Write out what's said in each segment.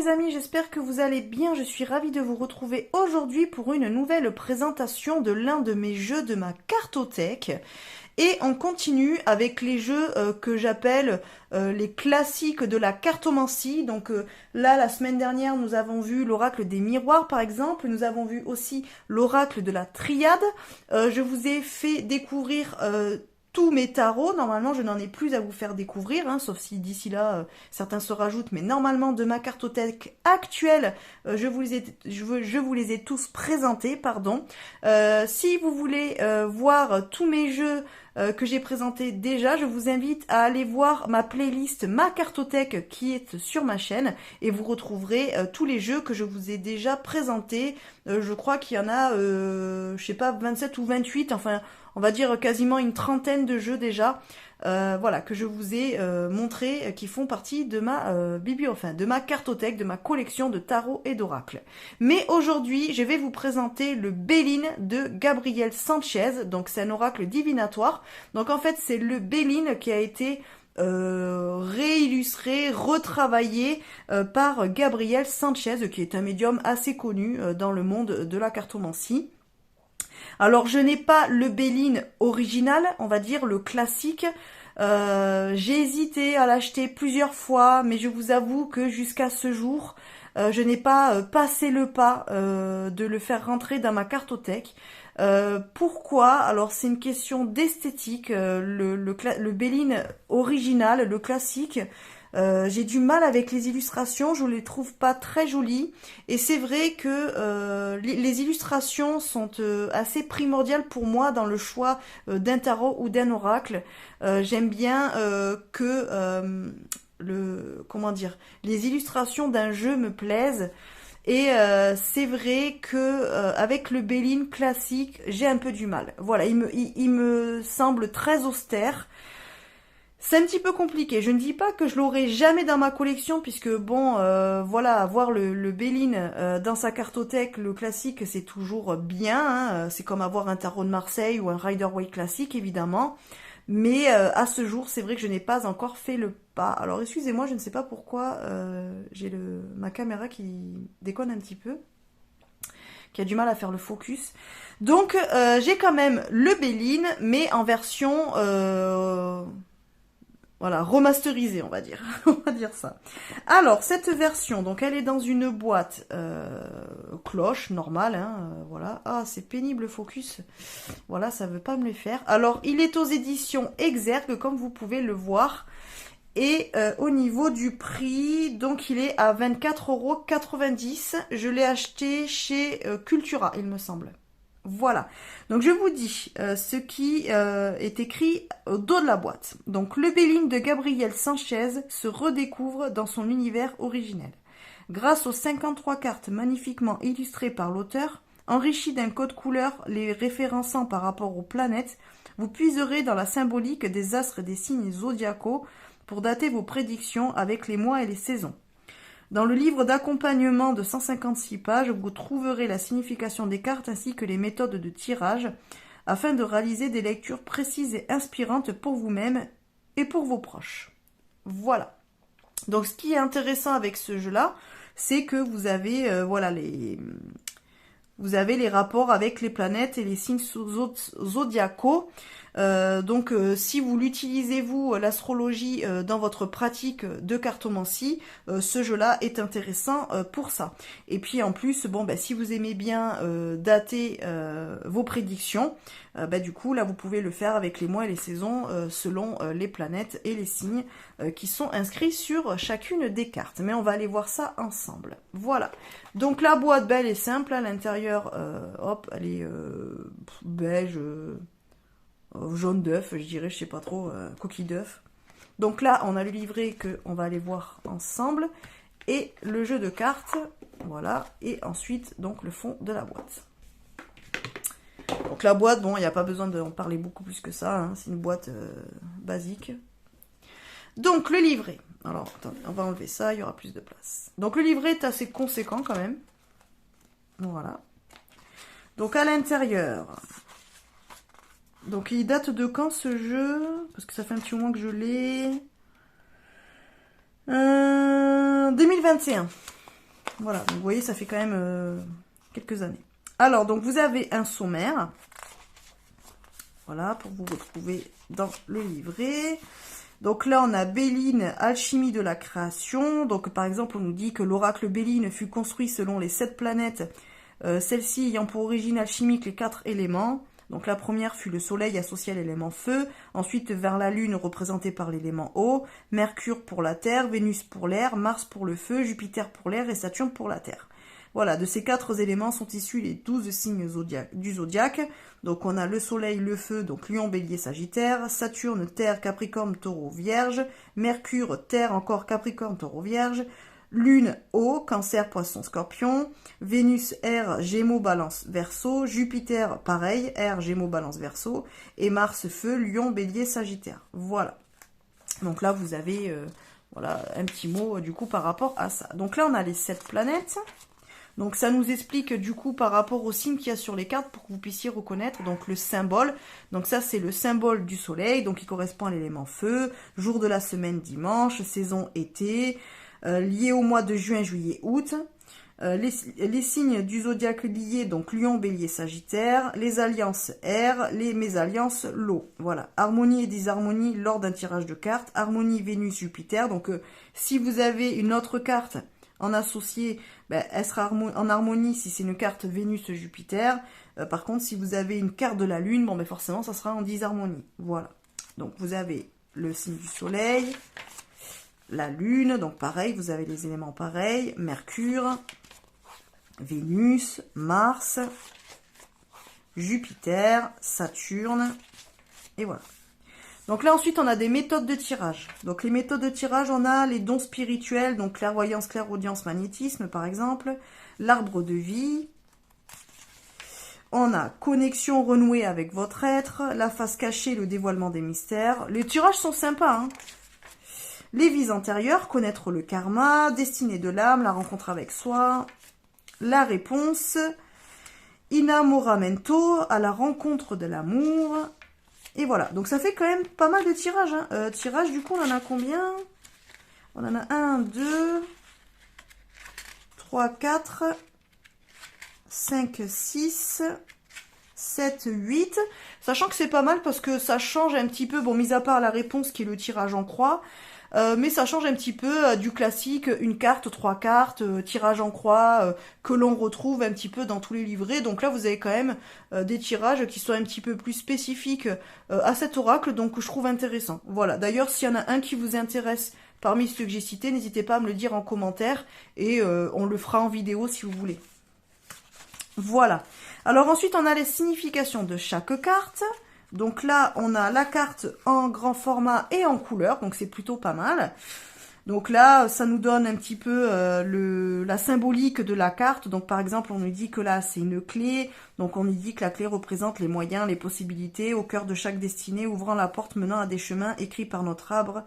les amis, j'espère que vous allez bien. Je suis ravie de vous retrouver aujourd'hui pour une nouvelle présentation de l'un de mes jeux de ma cartothèque. Et on continue avec les jeux que j'appelle les classiques de la cartomancie. Donc là, la semaine dernière, nous avons vu l'oracle des miroirs par exemple. Nous avons vu aussi l'oracle de la triade. Je vous ai fait découvrir tous mes tarots. Normalement, je n'en ai plus à vous faire découvrir, hein, sauf si d'ici là, certains se rajoutent. Mais normalement, de ma cartothèque actuelle, je vous les ai tous présentés, pardon. Si vous voulez voir tous mes jeux que j'ai présentés déjà, je vous invite à aller voir ma playlist Ma Cartothèque qui est sur ma chaîne et vous retrouverez tous les jeux que je vous ai déjà présentés. Je crois qu'il y en a, je sais pas, 27 ou 28, enfin on va dire quasiment une trentaine de jeux déjà, voilà, que je vous ai montré, qui font partie de ma de ma cartothèque, de ma collection de tarots et d'oracles. Mais aujourd'hui, je vais vous présenter le Béline de Gabriel Sanchez, donc c'est un oracle divinatoire. Donc en fait, c'est le Béline qui a été réillustré, retravaillé par Gabriel Sanchez, qui est un médium assez connu dans le monde de la cartomancie. Alors je n'ai pas le Béline original, on va dire le classique. J'ai hésité à l'acheter plusieurs fois, mais je vous avoue que jusqu'à ce jour, je n'ai pas passé le pas de le faire rentrer dans ma cartothèque. Pourquoi? Alors c'est une question d'esthétique. Le Béline original, le classique, j'ai du mal avec les illustrations, je les trouve pas très jolies. Et c'est vrai que les illustrations sont assez primordiales pour moi dans le choix d'un tarot ou d'un oracle. J'aime bien que les illustrations d'un jeu me plaisent. Et c'est vrai que avec le Béline classique, j'ai un peu du mal. Voilà, il me semble très austère. C'est un petit peu compliqué. Je ne dis pas que je l'aurai jamais dans ma collection, puisque bon, voilà, avoir le Béline dans sa cartothèque, le classique, c'est toujours bien. Hein. C'est comme avoir un tarot de Marseille ou un Rider-Waite classique, évidemment. Mais à ce jour, c'est vrai que je n'ai pas encore fait le pas. Alors excusez-moi, je ne sais pas pourquoi j'ai ma caméra qui déconne un petit peu, qui a du mal à faire le focus. Donc j'ai quand même le Béline, mais en version voilà, remasterisé, on va dire. On va dire ça. Alors, cette version, donc elle est dans une boîte cloche, normale, hein, voilà. Ah, c'est pénible le focus. Voilà, ça veut pas me le faire. Alors, il est aux éditions Exergue, comme vous pouvez le voir. Et au niveau du prix, donc il est à 24,90 €. Je l'ai acheté chez Cultura, il me semble. Voilà, donc je vous dis ce qui est écrit au dos de la boîte. Donc le Béline de Gabriel Sanchez se redécouvre dans son univers originel. Grâce aux 53 cartes magnifiquement illustrées par l'auteur, enrichies d'un code couleur les référençant par rapport aux planètes, vous puiserez dans la symbolique des astres et des signes zodiacaux pour dater vos prédictions avec les mois et les saisons. Dans le livre d'accompagnement de 156 pages, vous trouverez la signification des cartes ainsi que les méthodes de tirage afin de réaliser des lectures précises et inspirantes pour vous-même et pour vos proches. Voilà. Donc ce qui est intéressant avec ce jeu-là, c'est que vous avez vous avez les rapports avec les planètes et les signes zodiacaux. Si vous l'utilisez, vous, l'astrologie, dans votre pratique de cartomancie, ce jeu-là est intéressant pour ça. Et puis en plus, bon, si vous aimez bien dater vos prédictions, du coup, là, vous pouvez le faire avec les mois et les saisons selon les planètes et les signes qui sont inscrits sur chacune des cartes. Mais on va aller voir ça ensemble. Voilà. Donc la boîte, elle est simple. À l'intérieur, elle est beige... jaune d'œuf, je dirais, je sais pas trop, coquille d'œuf. Donc là, on a le livret qu'on va aller voir ensemble, et le jeu de cartes, voilà, et ensuite, donc, le fond de la boîte. Donc la boîte, bon, il n'y a pas besoin d'en parler beaucoup plus que ça, hein, c'est une boîte basique. Donc, le livret. Alors, attendez, on va enlever ça, il y aura plus de place. Donc, le livret est assez conséquent, quand même. Voilà. Donc, à l'intérieur... Donc il date de quand ce jeu? Parce que ça fait un petit moment que je l'ai. 2021. Voilà, donc vous voyez, ça fait quand même quelques années. Alors, donc vous avez un sommaire. Voilà, pour vous retrouver dans le livret. Donc là, on a Béline, alchimie de la création. Donc par exemple, on nous dit que l'oracle Béline fut construit selon les 7 planètes, celle-ci ayant pour origine alchimique les 4 éléments. Donc la première fut le soleil associé à l'élément feu, ensuite vers la lune représentée par l'élément eau, Mercure pour la terre, Vénus pour l'air, Mars pour le feu, Jupiter pour l'air et Saturne pour la terre. Voilà, de ces 4 éléments sont issus les 12 signes du zodiaque. Donc on a le soleil, le feu, donc lion, bélier, sagittaire, Saturne, terre, capricorne, taureau, vierge, Mercure, terre, encore capricorne, taureau, vierge, Lune, eau, cancer, poisson, scorpion, Vénus, air, gémeaux, balance, verseau, Jupiter, pareil, air, gémeaux, balance, verseau, et Mars, feu, lion, bélier, sagittaire. Voilà. Donc là, vous avez voilà, un petit mot du coup par rapport à ça. Donc là, on a les 7 planètes. Donc ça nous explique du coup par rapport au signe qu'il y a sur les cartes pour que vous puissiez reconnaître donc le symbole. Donc ça c'est le symbole du soleil, donc il correspond à l'élément feu, jour de la semaine dimanche, saison été, lié au mois de juin, juillet, août. Les signes du zodiaque liés, donc lion, bélier, sagittaire, les alliances air, les mésalliances l'eau. Voilà, harmonie et disharmonie lors d'un tirage de cartes, harmonie Vénus, Jupiter. Donc si vous avez une autre carte en associé, ben, elle sera en harmonie si c'est une carte Vénus-Jupiter. Par contre, si vous avez une carte de la Lune, bon, ben forcément, ça sera en disharmonie. Voilà. Donc, vous avez le signe du Soleil, la Lune, donc pareil, vous avez les éléments pareils, Mercure, Vénus, Mars, Jupiter, Saturne, et voilà. Donc là, ensuite, on a des méthodes de tirage. Donc les méthodes de tirage, on a les dons spirituels, donc clairvoyance, clairaudience, magnétisme, par exemple. L'arbre de vie. On a connexion renouée avec votre être. La face cachée, le dévoilement des mystères. Les tirages sont sympas, hein. Les vies antérieures, connaître le karma. Destinée de l'âme, la rencontre avec soi. La réponse. Inamoramento, à la rencontre de l'amour. Et voilà, donc ça fait quand même pas mal de tirages. Hein. Tirage, du coup, on en a combien? On en a 1, 2, 3, 4, 5, 6, 7, 8. Sachant que c'est pas mal parce que ça change un petit peu, bon, mis à part la réponse qui est le tirage en croix, mais ça change un petit peu du classique, une carte, 3 cartes, tirage en croix, que l'on retrouve un petit peu dans tous les livrets. Donc là, vous avez quand même des tirages qui sont un petit peu plus spécifiques à cet oracle, donc je trouve intéressant. Voilà, d'ailleurs, s'il y en a un qui vous intéresse parmi ceux que j'ai cités, n'hésitez pas à me le dire en commentaire, et on le fera en vidéo si vous voulez. Voilà. Alors ensuite, on a les significations de chaque carte. Donc là, on a la carte en grand format et en couleur, donc c'est plutôt pas mal. Donc là, ça nous donne un petit peu la symbolique de la carte. Donc par exemple, on nous dit que là, c'est une clé. Donc on nous dit que la clé représente les moyens, les possibilités, au cœur de chaque destinée, ouvrant la porte menant à des chemins écrits par notre âme,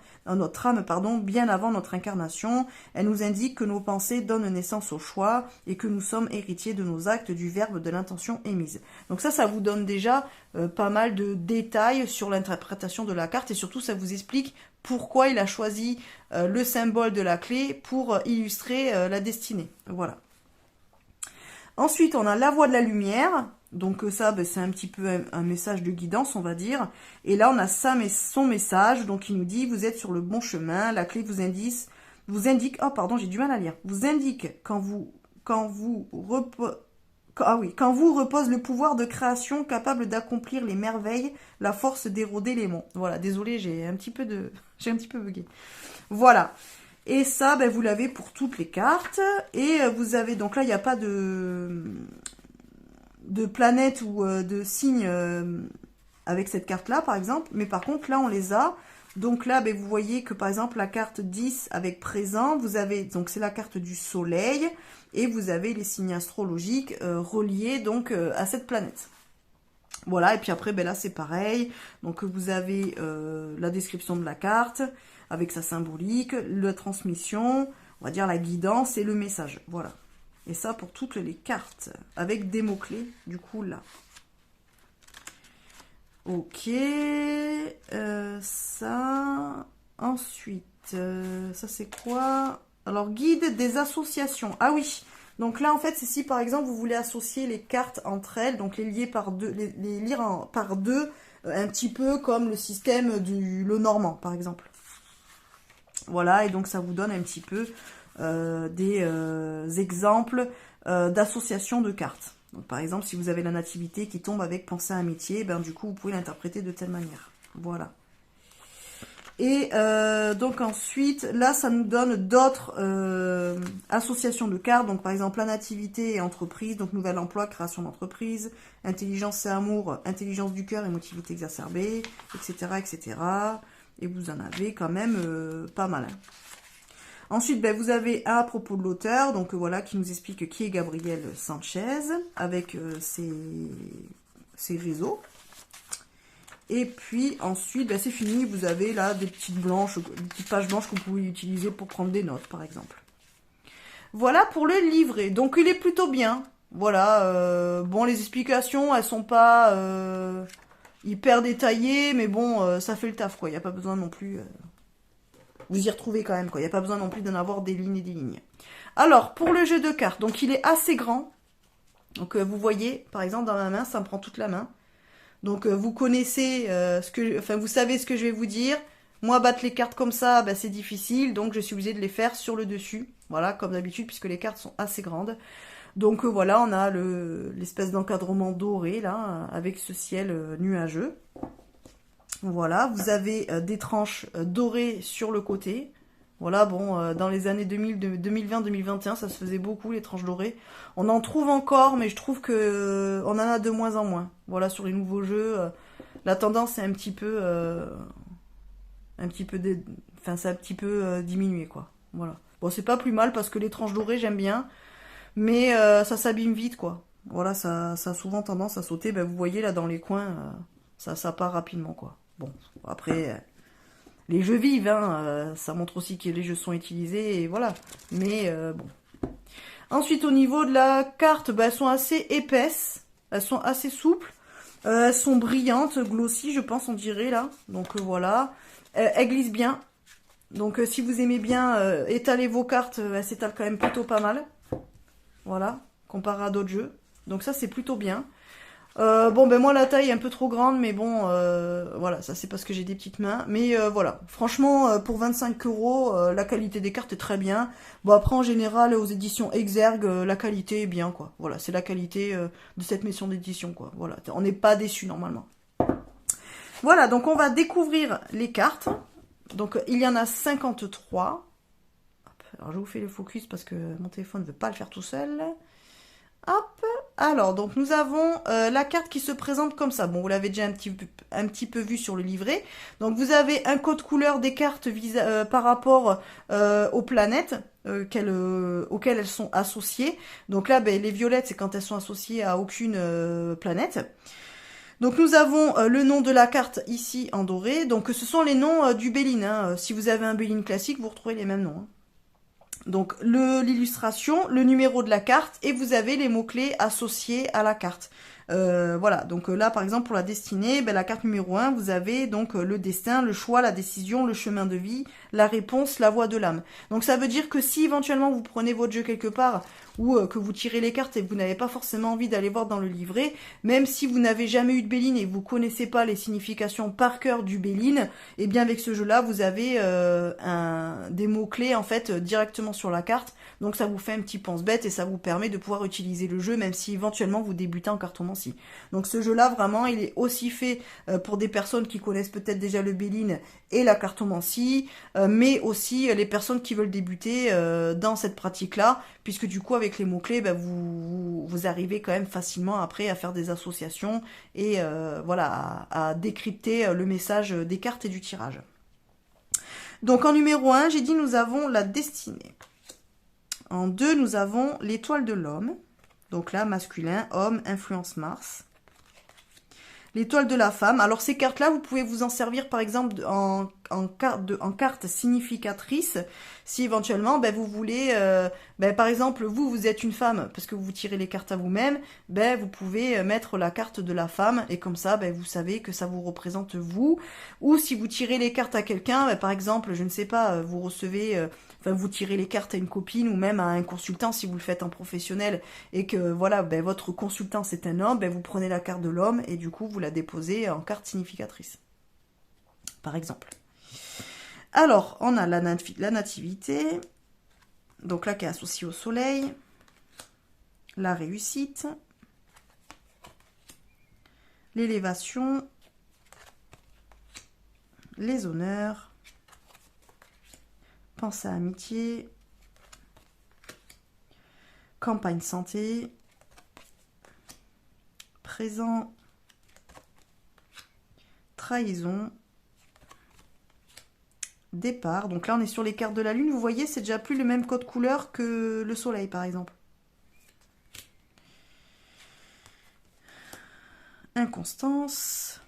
bien avant notre incarnation. Elle nous indique que nos pensées donnent naissance au choix et que nous sommes héritiers de nos actes, du verbe, de l'intention émise. Donc ça vous donne déjà pas mal de détails sur l'interprétation de la carte, et surtout ça vous explique pourquoi il a choisi le symbole de la clé pour illustrer la destinée. Voilà. Ensuite, on a la voie de la lumière. Donc ça, ben, c'est un petit peu un message de guidance, on va dire. Et là, on a son message. Donc il nous dit, vous êtes sur le bon chemin. La clé vous indique, oh pardon, j'ai du mal à lire. Vous indique quand vous repose le pouvoir de création capable d'accomplir les merveilles, la force d'éroder les monts. Voilà, désolé, j'ai un petit peu bugué. Voilà. Et ça, ben, vous l'avez pour toutes les cartes. Et vous avez, donc là, il n'y a pas de planète ou de signe avec cette carte-là, par exemple. Mais par contre, là, on les a. Donc là, ben, vous voyez que, par exemple, la carte 10 avec présent, vous avez, donc c'est la carte du soleil. Et vous avez les signes astrologiques reliés donc à cette planète. Voilà, et puis après, ben là, c'est pareil. Donc, vous avez la description de la carte avec sa symbolique, la transmission, on va dire la guidance et le message. Voilà. Et ça pour toutes les cartes, avec des mots-clés, du coup, là. Ok. Ça. Ensuite, ça c'est quoi? Alors, guide des associations. Ah oui. Donc là, en fait, c'est si par exemple vous voulez associer les cartes entre elles, donc les lier par deux, les lire par deux, un petit peu comme le système du Lenormand, par exemple. Voilà, et donc ça vous donne un petit peu des exemples d'association de cartes. Donc, par exemple, si vous avez la nativité qui tombe avec penser à un métier, ben du coup vous pouvez l'interpréter de telle manière. Voilà. Et donc ensuite, là, ça nous donne d'autres associations de cartes. Donc par exemple, la nativité et entreprise, donc nouvel emploi, création d'entreprise, intelligence et amour, intelligence du cœur, émotivité exacerbée, etc., etc. Et vous en avez quand même pas mal. Ensuite, ben, vous avez un à propos de l'auteur, donc voilà, qui nous explique qui est Gabriel Sanchez, avec ses réseaux. Et puis ensuite, ben, c'est fini, vous avez là des petites pages blanches que vous pouvez utiliser pour prendre des notes, par exemple. Voilà pour le livret, donc il est plutôt bien. Voilà, bon, les explications, elles sont pas hyper détaillées, mais bon, ça fait le taf, quoi. Il n'y a pas besoin non plus... vous y retrouvez quand même, quoi. Il n'y a pas besoin non plus d'en avoir des lignes et des lignes. Alors, pour le jeu de cartes, donc il est assez grand. Donc vous voyez, par exemple, dans ma main, ça me prend toute la main. Donc vous connaissez vous savez ce que je vais vous dire. Moi, battre les cartes comme ça, bah, c'est difficile, donc je suis obligée de les faire sur le dessus. Voilà, comme d'habitude, puisque les cartes sont assez grandes. Donc voilà, on a l'espèce d'encadrement doré, là, avec ce ciel nuageux. Voilà, vous avez des tranches dorées sur le côté. Voilà, bon, dans les années 2020-2021, ça se faisait beaucoup, les tranches dorées. On en trouve encore, mais je trouve que on en a de moins en moins. Voilà, sur les nouveaux jeux, la tendance est un petit peu diminué, quoi. Voilà. Bon, c'est pas plus mal, parce que les tranches dorées, j'aime bien, mais ça s'abîme vite, quoi. Voilà, ça a souvent tendance à sauter. Ben, vous voyez, là, dans les coins, ça part rapidement, quoi. Bon, après... les jeux vivent, hein, ça montre aussi que les jeux sont utilisés, et voilà. Mais bon. Ensuite, au niveau de la carte, bah, elles sont assez épaisses, elles sont assez souples, elles sont brillantes, glossy, je pense, on dirait, là. Donc voilà, elles glissent bien. Donc si vous aimez bien étaler vos cartes, elles s'étalent quand même plutôt pas mal. Voilà, comparé à d'autres jeux. Donc ça, c'est plutôt bien. Bon, ben moi la taille est un peu trop grande, mais bon, voilà, ça c'est parce que j'ai des petites mains. Mais voilà, franchement, pour 25 €, la qualité des cartes est très bien. Bon, après en général, aux éditions Exergue, la qualité est bien, quoi. Voilà, c'est la qualité de cette maison d'édition, quoi. Voilà, on n'est pas déçu normalement. Voilà, donc on va découvrir les cartes. Donc il y en a 53. Hop, alors je vous fais le focus parce que mon téléphone ne veut pas le faire tout seul. Hop, alors donc nous avons la carte qui se présente comme ça. Bon, vous l'avez déjà un petit peu vu sur le livret. Donc vous avez un code couleur des cartes par rapport aux planètes auxquelles elles sont associées. Donc là, ben, les violettes, c'est quand elles sont associées à aucune planète. Donc nous avons le nom de la carte ici en doré. Donc ce sont les noms du Béline, hein. Si vous avez un Béline classique, vous retrouvez les mêmes noms, hein. Donc l'illustration, le numéro de la carte, et vous avez les mots-clés associés à la carte. Voilà, donc là par exemple pour la destinée, ben, la carte numéro 1, vous avez donc le destin, le choix, la décision, le chemin de vie, la réponse, la voie de l'âme. Donc ça veut dire que si éventuellement vous prenez votre jeu quelque part, ou que vous tirez les cartes et que vous n'avez pas forcément envie d'aller voir dans le livret, même si vous n'avez jamais eu de Béline et que vous connaissez pas les significations par cœur du Béline, et bien avec ce jeu-là, vous avez des mots-clés en fait directement sur la carte, donc ça vous fait un petit pense-bête et ça vous permet de pouvoir utiliser le jeu même si éventuellement vous débutez en cartomancie. Donc ce jeu-là, vraiment, il est aussi fait pour des personnes qui connaissent peut-être déjà le Béline et la cartomancie, mais aussi les personnes qui veulent débuter dans cette pratique-là, puisque du coup, avec les mots-clés, ben, vous arrivez quand même facilement après à faire des associations et voilà, à décrypter le message des cartes et du tirage. Donc en numéro 1, j'ai dit nous avons la destinée. En 2, nous avons l'étoile de l'homme. Donc là, masculin, homme, influence Mars. L'étoile de la femme. Alors ces cartes-là, vous pouvez vous en servir par exemple en en carte significatrice si éventuellement ben, vous voulez, ben, par exemple, vous êtes une femme, parce que vous tirez les cartes à vous-même, ben, vous pouvez mettre la carte de la femme, et comme ça, ben, vous savez que ça vous représente vous. Ou si vous tirez les cartes à quelqu'un, ben, par exemple, je ne sais pas, vous recevez... Enfin, vous tirez les cartes à une copine ou même à un consultant si vous le faites en professionnel et que voilà, ben, votre consultant c'est un homme, ben, vous prenez la carte de l'homme et du coup vous la déposez en carte significatrice. Par exemple. Alors, on a la nativité, donc là qui est associée au soleil, la réussite, l'élévation, les honneurs, pensée à amitié, campagne santé, présent, trahison, départ. Donc là, on est sur les cartes de la lune. Vous voyez, c'est déjà plus le même code couleur que le soleil, par exemple. Inconstance,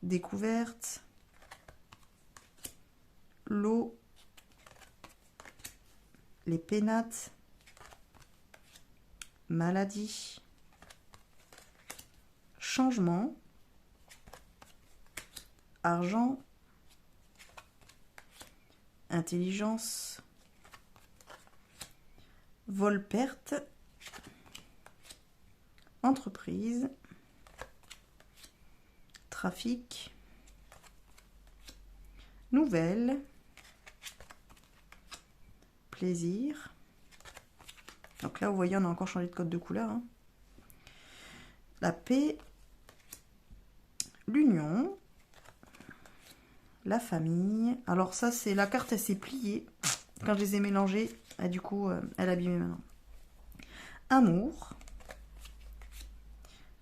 découverte, l'eau, les pénates, maladie, changement, argent, intelligence, vol-perte, entreprise, trafic, nouvelle, plaisir. Donc là, vous voyez, on a encore changé de code de couleur. Hein. La paix, l'union, la famille. Alors ça, c'est la carte, elle s'est pliée. Quand je les ai mélangées, et du coup, elle a abîmé maintenant. Amour,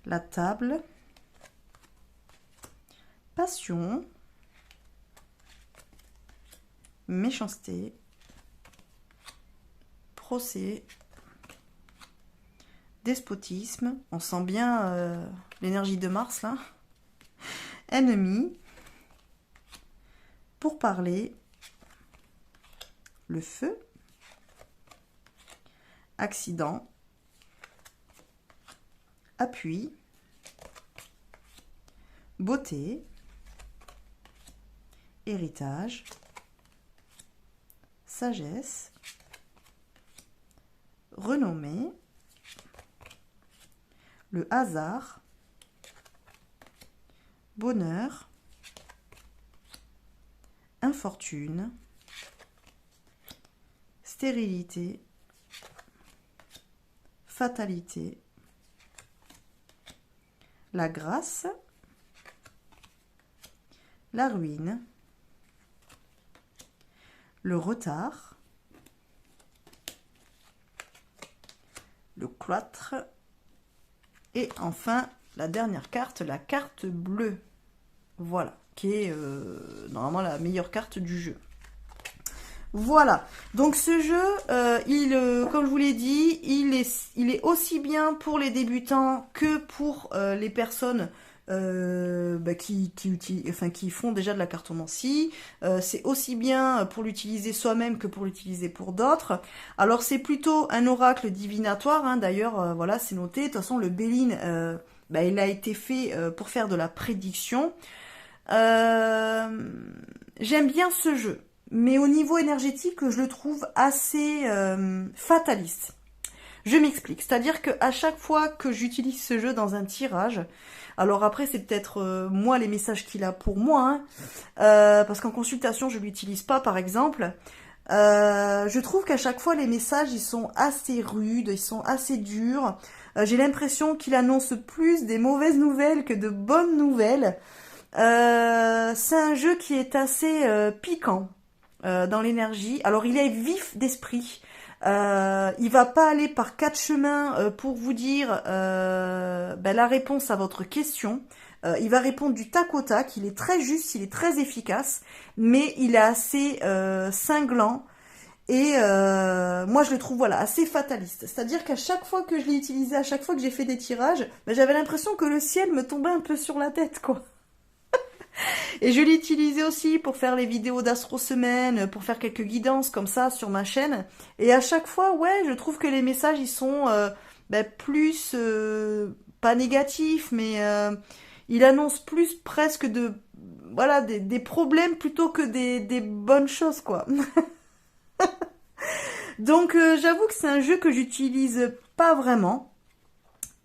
la table, passion, méchanceté, procès, despotisme, on sent bien l'énergie de Mars là, ennemi, pourparler, le feu, accident, appui, beauté, héritage, sagesse, renommée, le hasard, bonheur, infortune, stérilité, fatalité, la grâce, la ruine, le retard, le cloître, et enfin la dernière carte, la carte bleue. Voilà, qui est normalement la meilleure carte du jeu. Voilà, donc ce jeu, comme je vous l'ai dit, il est aussi bien pour les débutants que pour les personnes qui font déjà de la cartomancie. C'est aussi bien pour l'utiliser soi-même que pour l'utiliser pour d'autres. Alors c'est plutôt un oracle divinatoire, hein, d'ailleurs, voilà, c'est noté. De toute façon, le Béline, il a été fait pour faire de la prédiction. J'aime bien ce jeu. Mais au niveau énergétique, je le trouve assez fataliste. Je m'explique. C'est-à-dire qu'à chaque fois que j'utilise ce jeu dans un tirage, alors après c'est peut-être moi les messages qu'il a pour moi, hein, parce qu'en consultation je l'utilise pas par exemple, je trouve qu'à chaque fois les messages ils sont assez rudes, ils sont assez durs. J'ai l'impression qu'il annonce plus des mauvaises nouvelles que de bonnes nouvelles. C'est un jeu qui est assez piquant. Dans l'énergie. Alors il est vif d'esprit. Il va pas aller par quatre chemins pour vous dire la réponse à votre question. Il va répondre du tac au tac. Il est très juste, il est très efficace, mais il est assez cinglant. Et moi je le trouve voilà assez fataliste. C'est-à-dire qu'à chaque fois que je l'ai utilisé, à chaque fois que j'ai fait des tirages, j'avais l'impression que le ciel me tombait un peu sur la tête, quoi. Et je l'utilisais aussi pour faire les vidéos d'Astro Semaine, pour faire quelques guidances comme ça sur ma chaîne. Et à chaque fois, ouais, je trouve que les messages, ils sont plus, pas négatifs, mais il annonce plus presque de, voilà, des problèmes plutôt que des bonnes choses, quoi. Donc j'avoue que c'est un jeu que j'utilise pas vraiment.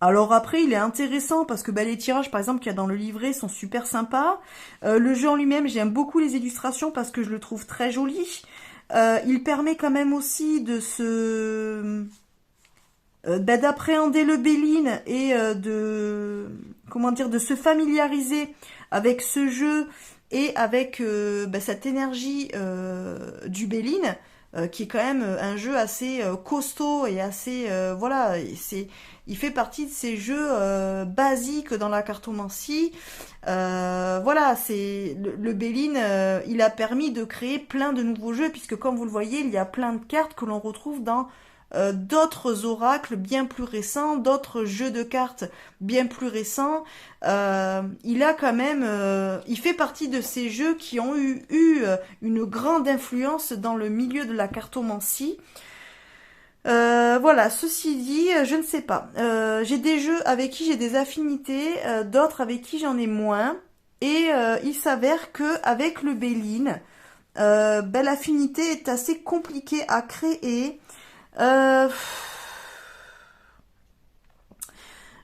Alors après, il est intéressant parce que bah, les tirages, par exemple, qu'il y a dans le livret sont super sympas. Le jeu en lui-même, j'aime beaucoup les illustrations parce que je le trouve très joli. Il permet quand même aussi de se... d'appréhender le Béline et de... comment dire, de se familiariser avec ce jeu et avec cette énergie du Béline. Qui est quand même un jeu assez costaud et assez voilà, il fait partie de ces jeux basiques dans la cartomancie. Voilà, c'est le Béline, il a permis de créer plein de nouveaux jeux puisque comme vous le voyez, il y a plein de cartes que l'on retrouve dans d'autres oracles bien plus récents, d'autres jeux de cartes bien plus récents. Il a quand même, il fait partie de ces jeux qui ont eu une grande influence dans le milieu de la cartomancie. Voilà, ceci dit, je ne sais pas. J'ai des jeux avec qui j'ai des affinités, d'autres avec qui j'en ai moins. Et il s'avère que avec le Béline, l'affinité est assez compliquée à créer. Euh,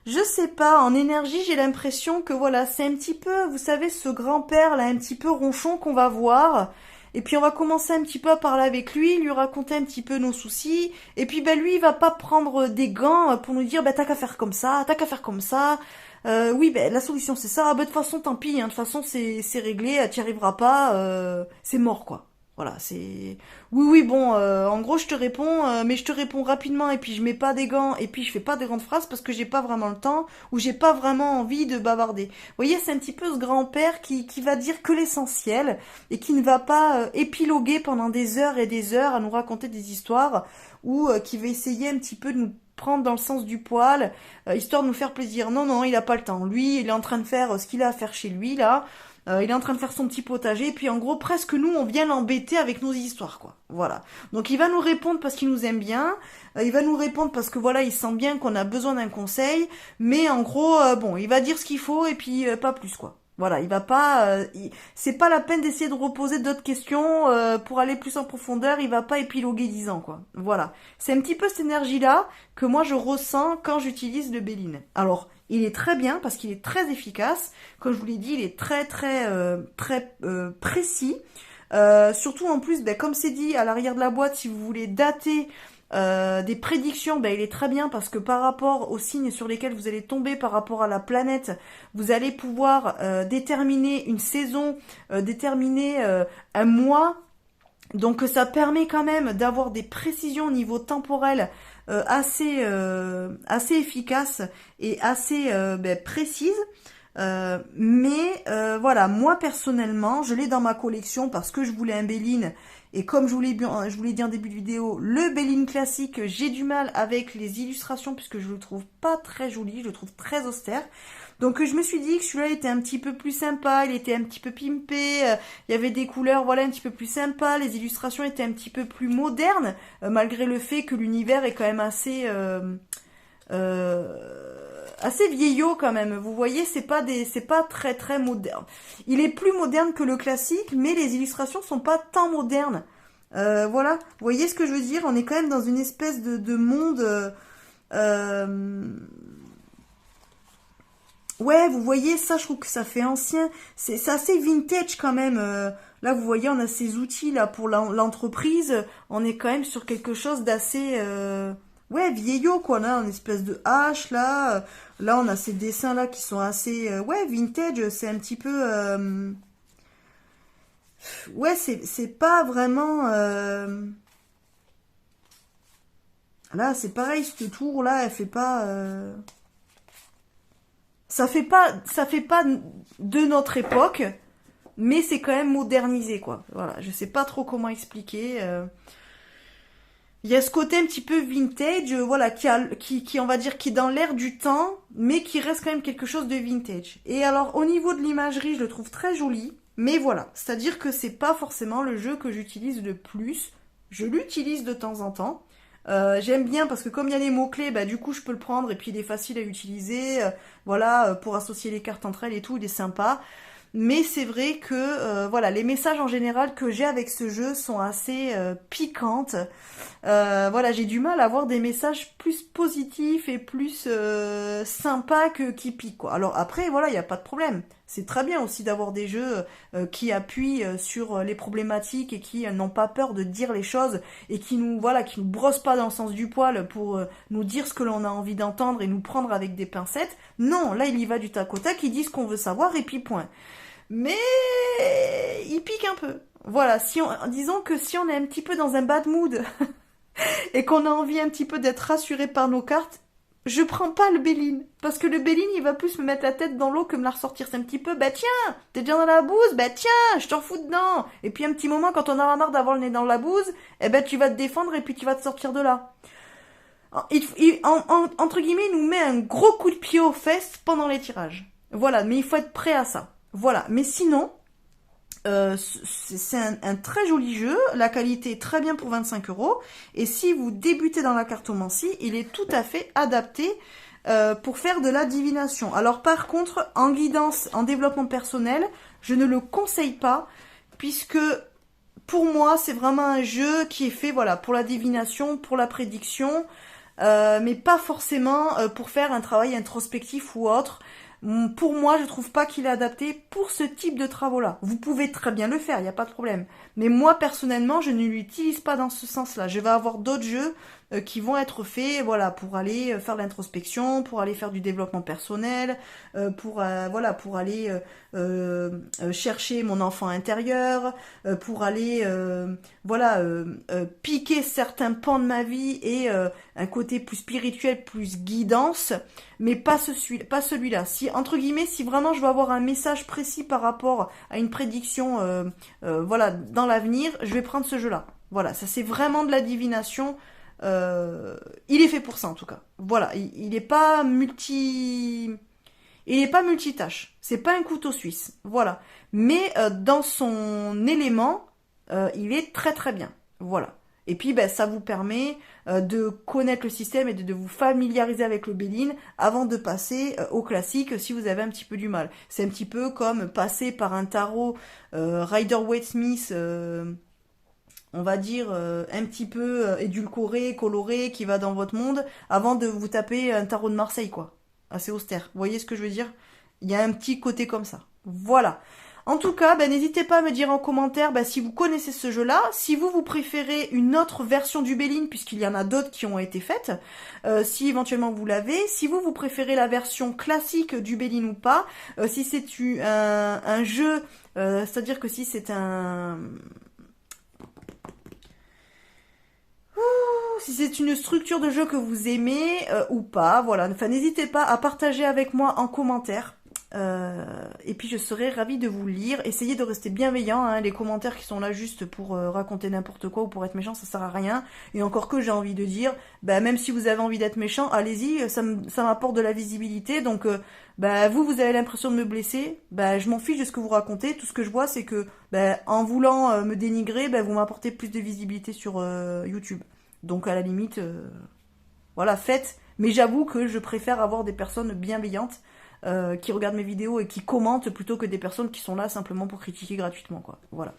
je sais pas, en énergie, j'ai l'impression que voilà, c'est un petit peu, vous savez, ce grand-père là, un petit peu ronchon qu'on va voir. Et puis on va commencer un petit peu à parler avec lui, lui raconter un petit peu nos soucis. Et puis ben lui, il va pas prendre des gants pour nous dire, ben t'as qu'à faire comme ça, t'as qu'à faire comme ça. Oui, ben la solution c'est ça. Ben de toute façon, tant pis, hein, de toute façon c'est réglé, t'y arriveras pas, c'est mort quoi. Voilà, c'est... Oui, oui, bon, en gros, je te réponds, mais je te réponds rapidement, et puis je mets pas des gants, et puis je fais pas des grandes phrases parce que j'ai pas vraiment le temps, ou j'ai pas vraiment envie de bavarder. Vous voyez, c'est un petit peu ce grand-père qui va dire que l'essentiel, et qui ne va pas épiloguer pendant des heures et des heures à nous raconter des histoires, ou qui va essayer un petit peu de nous prendre dans le sens du poil, histoire de nous faire plaisir. Non, non, il a pas le temps. Lui, il est en train de faire ce qu'il a à faire chez lui, là. Il est en train de faire son petit potager, et puis en gros, presque nous, on vient l'embêter avec nos histoires, quoi. Voilà. Donc il va nous répondre parce qu'il nous aime bien, il va nous répondre parce que voilà, il sent bien qu'on a besoin d'un conseil, mais en gros, bon, il va dire ce qu'il faut, et puis pas plus, quoi. Voilà, il va pas, c'est pas la peine d'essayer de reposer d'autres questions pour aller plus en profondeur. Il va pas épiloguer 10 ans, quoi. Voilà, c'est un petit peu cette énergie-là que moi je ressens quand j'utilise le Béline. Alors, il est très bien parce qu'il est très efficace. Comme je vous l'ai dit, il est très précis. Surtout en plus, ben, comme c'est dit à l'arrière de la boîte, si vous voulez dater des prédictions, ben, il est très bien parce que par rapport aux signes sur lesquels vous allez tomber, par rapport à la planète, vous allez pouvoir déterminer une saison, déterminer un mois. Donc ça permet quand même d'avoir des précisions au niveau temporel assez efficaces et assez précises. Mais voilà, moi personnellement, je l'ai dans ma collection parce que je voulais un Béline. Et comme je vous l'ai dit en début de vidéo, le Béline classique, j'ai du mal avec les illustrations puisque je le trouve pas très joli, je le trouve très austère. Donc je me suis dit que celui-là était un petit peu plus sympa, il était un petit peu pimpé, il y avait des couleurs voilà un petit peu plus sympas, les illustrations étaient un petit peu plus modernes, malgré le fait que l'univers est quand même assez vieillot quand même. Vous voyez, c'est pas très moderne. Il est plus moderne que le classique, mais les illustrations sont pas tant modernes. Voilà, vous voyez ce que je veux dire? On est quand même dans une espèce de monde. Ouais, vous voyez, ça, je trouve que ça fait ancien. C'est assez vintage quand même. Là, vous voyez, on a ces outils là pour l'entreprise. On est quand même sur quelque chose d'assez, ouais, vieillot quoi. On a une espèce de hache là. Là, on a ces dessins là qui sont assez, ouais, vintage. C'est un petit peu, ouais, c'est pas vraiment. Là, c'est pareil, cette tour là, elle fait pas. Ça fait pas de notre époque, mais c'est quand même modernisé, quoi. Voilà, je sais pas trop comment expliquer. Il y a ce côté un petit peu vintage, voilà, qui, on va dire, qui est dans l'air du temps, mais qui reste quand même quelque chose de vintage. Et alors, au niveau de l'imagerie, je le trouve très joli, mais voilà, c'est-à-dire que c'est pas forcément le jeu que j'utilise le plus. Je l'utilise de temps en temps. J'aime bien parce que comme il y a les mots-clés, bah du coup je peux le prendre et puis il est facile à utiliser, voilà, pour associer les cartes entre elles et tout, il est sympa. Mais c'est vrai que voilà, les messages en général que j'ai avec ce jeu sont assez piquantes. Voilà, j'ai du mal à avoir des messages plus positifs et plus sympas que qui piquent quoi. Alors après, voilà, il n'y a pas de problème. C'est très bien aussi d'avoir des jeux qui appuient sur les problématiques et qui n'ont pas peur de dire les choses et qui nous voilà, qui nous brossent pas dans le sens du poil pour nous dire ce que l'on a envie d'entendre et nous prendre avec des pincettes. Non, là il y va du tac au tac, il dit ce qu'on veut savoir et puis point. Mais il pique un peu. Voilà, disons que si on est un petit peu dans un bad mood et qu'on a envie un petit peu d'être rassuré par nos cartes, je prends pas le Béline. Parce que le Béline, il va plus me mettre la tête dans l'eau que me la ressortir. C'est un petit peu, bah tiens, t'es déjà dans la bouse, bah tiens, je t'en fous dedans. Et puis un petit moment, quand on aura marre d'avoir le nez dans la bouse, eh ben tu vas te défendre et puis tu vas te sortir de là. Entre guillemets, il nous met un gros coup de pied aux fesses pendant les tirages. Voilà, mais il faut être prêt à ça. Voilà, mais sinon, c'est un très joli jeu, la qualité est très bien pour 25 €, et si vous débutez dans la cartomancie, il est tout à fait adapté pour faire de la divination. Alors par contre, en guidance, en développement personnel, je ne le conseille pas, puisque pour moi, c'est vraiment un jeu qui est fait voilà, pour la divination, pour la prédiction, mais pas forcément pour faire un travail introspectif ou autre. Pour moi, je trouve pas qu'il est adapté pour ce type de travaux-là. Vous pouvez très bien le faire, il n'y a pas de problème. Mais moi, personnellement, je ne l'utilise pas dans ce sens-là. Je vais avoir d'autres jeux qui vont être faits, voilà, pour aller faire de l'introspection, pour aller faire du développement personnel, voilà, pour aller chercher mon enfant intérieur, pour aller, voilà, piquer certains pans de ma vie et un côté plus spirituel, plus guidance, mais pas celui-là. Si entre guillemets, si vraiment je veux avoir un message précis par rapport à une prédiction, voilà, dans l'avenir, je vais prendre ce jeu-là. Voilà, ça c'est vraiment de la divination. Il est fait pour ça en tout cas. Voilà, il est pas il est pas multitâche. C'est pas un couteau suisse. Voilà, mais dans son élément, il est très très bien. Voilà. Et puis ben, ça vous permet de connaître le système et de vous familiariser avec le Béline avant de passer au classique si vous avez un petit peu du mal. C'est un petit peu comme passer par un tarot Rider-Waite-Smith, on va dire un petit peu édulcoré, coloré, qui va dans votre monde, avant de vous taper un tarot de Marseille, quoi. Assez austère. Vous voyez ce que je veux dire? Il y a un petit côté comme ça. Voilà. En tout cas, ben, n'hésitez pas à me dire en commentaire si vous connaissez ce jeu-là, si vous préférez une autre version du Béline, puisqu'il y en a d'autres qui ont été faites, si éventuellement vous l'avez, si vous préférez la version classique du Béline ou pas, si c'est un jeu, c'est-à-dire que si c'est si c'est une structure de jeu que vous aimez ou pas, voilà. Enfin, n'hésitez pas à partager avec moi en commentaire. Et puis je serai ravie de vous lire. Essayez de rester bienveillant, hein. Les commentaires qui sont là juste pour raconter n'importe quoi ou pour être méchant, ça sert à rien. Et encore que j'ai envie de dire, même si vous avez envie d'être méchant, allez-y, ça m'apporte de la visibilité. Donc vous avez l'impression de me blesser, je m'en fiche de ce que vous racontez. Tout ce que je vois, c'est que en voulant me dénigrer, vous m'apportez plus de visibilité sur YouTube. Donc à la limite, voilà, faites. Mais j'avoue que je préfère avoir des personnes bienveillantes qui regardent mes vidéos et qui commentent plutôt que des personnes qui sont là simplement pour critiquer gratuitement, quoi. Voilà.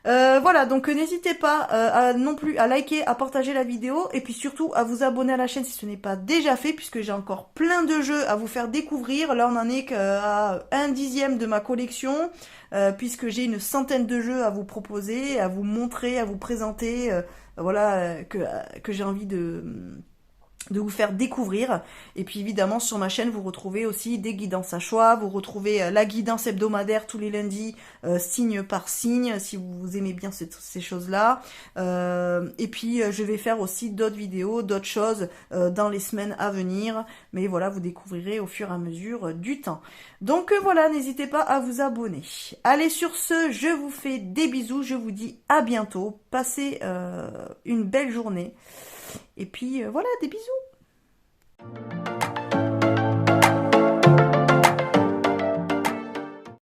Voilà, donc n'hésitez pas non plus à liker, à partager la vidéo et puis surtout à vous abonner à la chaîne si ce n'est pas déjà fait, puisque j'ai encore plein de jeux à vous faire découvrir. Là on en est qu'à 1/10 de ma collection, puisque j'ai une centaine de jeux à vous proposer, à vous montrer, à vous présenter, voilà, que j'ai envie de vous faire découvrir. Et puis évidemment sur ma chaîne vous retrouvez aussi des guidances à choix, vous retrouvez la guidance hebdomadaire tous les lundis, signe par signe, si vous aimez bien ces choses-là. Et puis je vais faire aussi d'autres vidéos, d'autres choses dans les semaines à venir. Mais voilà, vous découvrirez au fur et à mesure du temps. Donc voilà, n'hésitez pas à vous abonner. Allez, sur ce, je vous fais des bisous, je vous dis à bientôt. Passez une belle journée. Et puis voilà, des bisous.